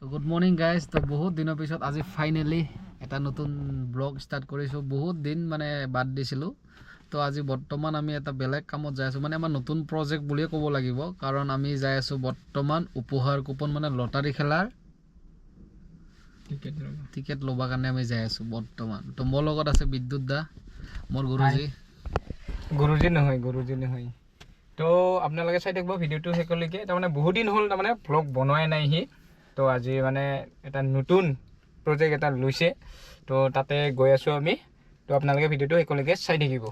তো good morning guys. তো বহুত দিনৰ পিছত আজি ফাইনেলি এটা নতুন ব্লগ ষ্টাৰ্ট কৰিছোঁ। বহুত দিন মানে বাদ দিছিলোঁ। তো আজি বৰ্তমান আমি এটা বেলেগ কামত যাই আছোঁ, মানে আমাৰ নতুন প্ৰজেক্ট বুলিয়ে ক'ব লাগিব, কাৰণ আমি যাই আছোঁ বৰ্তমান উপহাৰ কুপন মানে লটাৰী খেলাৰ টিকেট ল'বৰ কাৰণে আমি যাই আছোঁ বৰ্তমান। তো মোৰ লগত আছে বিদ্যুৎ দা, মোৰ গুৰুজী নহয়। তো আপোনালোকে চাই থাকিব ভিডিঅ'টো শেষলৈকে। তাৰমানে বহুত দিন হ'ল তাৰমানে ভ্লগ বনোৱাই নাই সি। তো আজি মানে এটা নতুন প্ৰজেক্ট এটা লৈছে, তো তাতে গৈ আছোঁ আমি। তো আপোনালোকে ভিডিঅ'টো শেষলৈকে চাই থাকিব।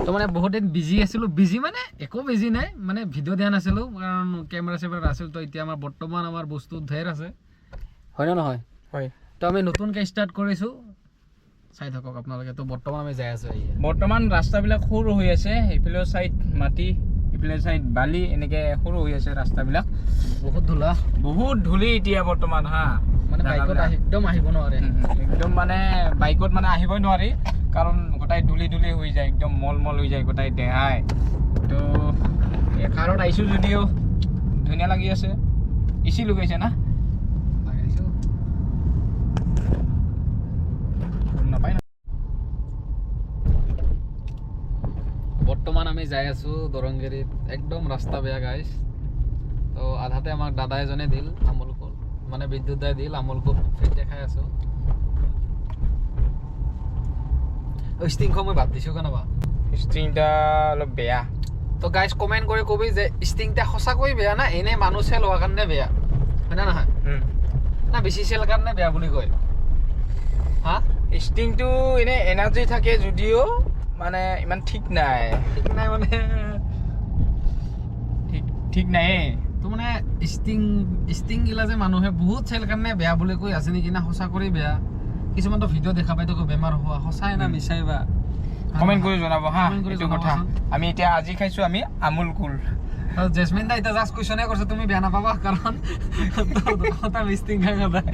তো মানে বহুত দিন বিজি আছিলোঁ, বিজি মানে একো বিজি নাই, মানে ভিডিঅ' দিয়া নাছিলোঁ কাৰণ কেমেৰা চেমেৰা নাছিল। তো এতিয়া আমাৰ বৰ্তমান আমাৰ বস্তু ঢেৰ আছে, হয় নে নহয়? হয়। তো আমি নতুনকৈ ষ্টাৰ্ট কৰিছোঁ, চাই থাকক আপোনালোকে। তো বৰ্তমান আমি যাই আছোঁ। বৰ্তমান ৰাস্তাবিলাক সৰু হৈ আছে, এইফালেও চাইড মাটি, এইফালে চাইড বালি, এনেকৈ সৰু হৈ আছে ৰাস্তাবিলাক। বহুত ধূলি এতিয়া বৰ্তমান মানে বাইকত একদম আহিব নোৱাৰে, একদম মানে বাইকত মানে আহিবই নোৱাৰি, কাৰণ গোটাই ধূলি হৈ যায়, একদম মল হৈ যায় গোটাই দেহাই। তো এই কাৰত আহিছোঁ যদিও ধুনীয়া লাগি আছে। এচি লগাইছে না? নাপায় না। বৰ্তমান আমি যাই আছোঁ দৰংগিৰিত, একদম ৰাস্তা বেয়া গাইজ। তো আধাতে আমাক দাদা এজনে দিল আমুল কুল, মানে বিদ্যুৎ দাই দিল আমুল কুল, ফ্ৰী দেখাই আছোঁ। ষ্টিংখন মই বাদ দিছোঁ কেনেবা, ষ্টিংটা অলপ বেয়া। তো গাইজ কমেণ্ট কৰি কবি যে ষ্টিংটা সঁচাকৈ বেয়া না এনেই মানুহ চেল হোৱাৰ কাৰণে বেয়া, হয় না নহয়? না বেছি চেল কাৰণে বেয়া বুলি কয়? ষ্টিংটো এনেই এনাৰ্জি থাকে যদিও মানে ইমান ঠিক নাই মানে ঠিক নাই। তো মানে ষ্টিং গিলা যে মানুহে বহুত চেল কাৰণে বেয়া বুলি কৈ আছে নেকি, না সঁচা কৰি বেয়া? কিছুমানতো ভিডিঅ' দেখা পাই তো বেমাৰ হোৱা, সঁচাই না মিছাই বা কমেণ্ট কৰি জনাব এইটো কথা। আমি এতিয়া আজি খাইছোঁ আমি আমুল কুল। জেচমিন দা এতিয়া জাষ্ট কুৱেশ্যনে কৰিছে, তুমি বেয়া নাপাবা কাৰণ ষ্টিং খাই সদায়।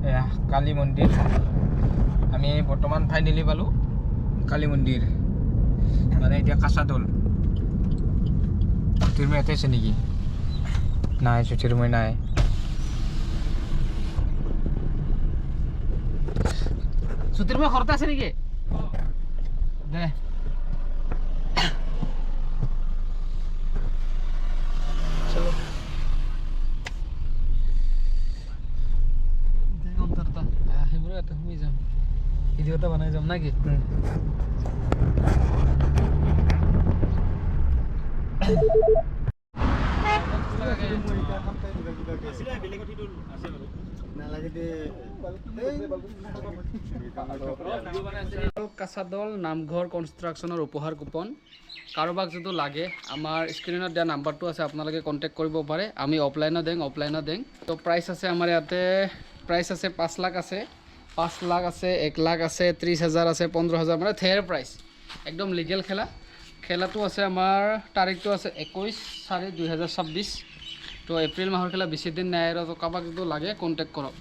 এয়া কালী মন্দিৰ, আমি বৰ্তমান ফাইনেলি পালোঁ কালী মন্দিৰ। মানে এতিয়া কাছাদল জ্যোতিৰ্ময় ইয়াতে আছে নেকি? নাই, জ্যোতিৰ্ময় নাই। জ্যোতিৰ্ময় ঘৰতে আছে নেকি? দে শুই যাম, ভিডিঅ' এটা বনাই যাম নাকি? কাছাদল নামঘৰ কনষ্ট্ৰাকশ্যনৰ উপহাৰ কুপন কাৰোবাক যদি লাগে, আমাৰ স্ক্ৰীণত দিয়া নাম্বাৰটো আছে, আপোনালোকে কণ্টেক্ট কৰিব পাৰে। আমি অফলাইনত দেং। তো প্ৰাইচ আছে আমাৰ ইয়াতে, প্ৰাইচ আছে 5 লাখ আছে, 5 লাখ আছে, 1 লাখ আছে, 30,000 আছে, 15,000, মানে ধেৰ প্ৰাইচ। একদম লিগেল খেলাটো আছে। আমাৰ তাৰিখটো আছে 21/4/2026। তো এপ্ৰিল মাহৰ খেলা, বেছি দিন নাই আৰু। তো কাৰোবাক যদি লাগে কণ্টেক্ট কৰক।